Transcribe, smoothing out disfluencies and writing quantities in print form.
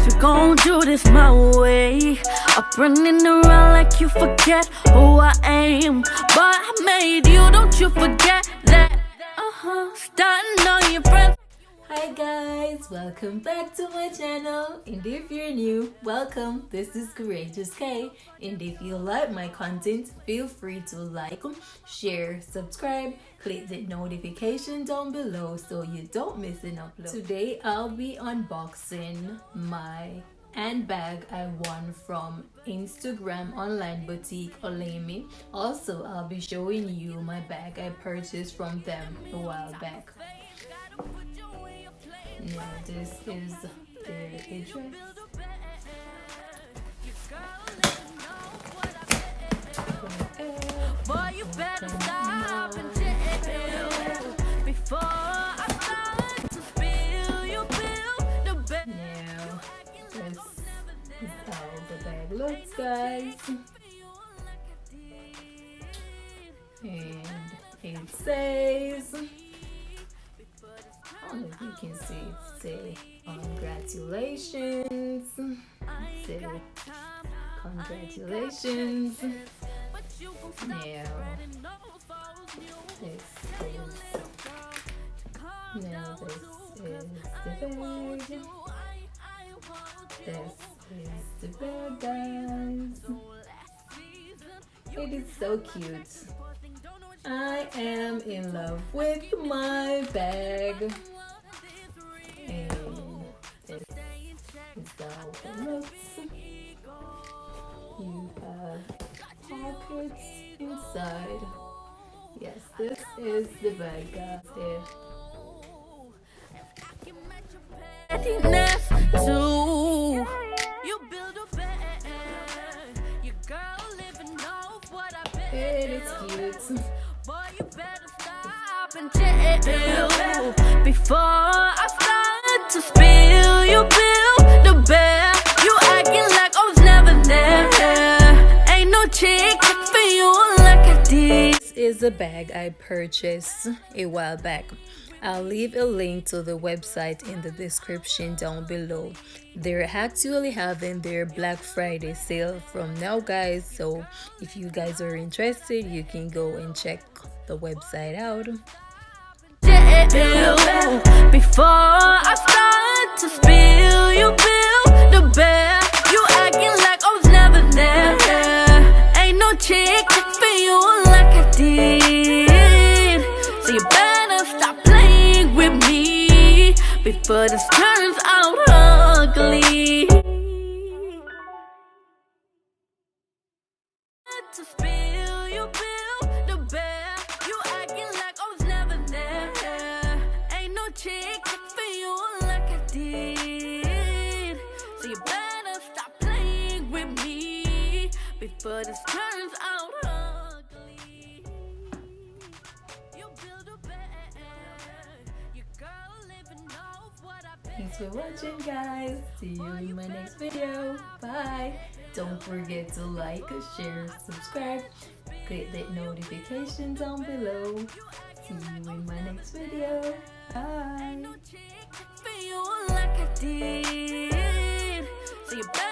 guess we gon' do this my way. Up running around like you forget who I am, but I made you, don't you forget that. Starting on your friends. Hi guys, welcome back to my channel, and if you're new, welcome. This is Courageous K, and if you like my content, feel free to like, share, subscribe, click the notification down below so you don't miss an upload. Today I'll be unboxing my handbag I won from Instagram online boutique Arii. Also, I'll be showing you my bag I purchased from them a while back. Now this is their address. Boy, you better stop and chill before I start to spill. You build the bed. Now this is how the bag looks, guys. And it says, I don't know if you can see, say congratulations. Say congratulations. Now this is the bag. This is the bag, guys. It is so cute. I am in love with my bag. And this is how it looks. You have pockets inside. Yes, this is the bag, guys. Pettiness too. You build a bed. Your girl living off what I bet. It is cute. Boy, you better stop and chill before I start to spill. You build the bear. You acting like I was never there. Ain't no chick for you like I did. This is a bag I purchased a while back. I'll leave a link to the website in the description down below. They're actually having their Black Friday sale from now, guys, so if you guys are interested, you can go and check the website out. Before I start to spill, you build the bear. You acting like I was never there. Ain't no chick for you like I did. So you better stop playing with me before this turns out ugly. To spill, you build the bear. You acting like I was never there. Ain't no chick for you like I did. So you better stop playing with me before this turns out ugly. You build a bear. Your girl living off what I bet. Thanks for watching, guys. See you in my next video. Bye. Don't forget to like, share, subscribe, click that notification down below. See you in my next video. Bye. For you like I did. So you better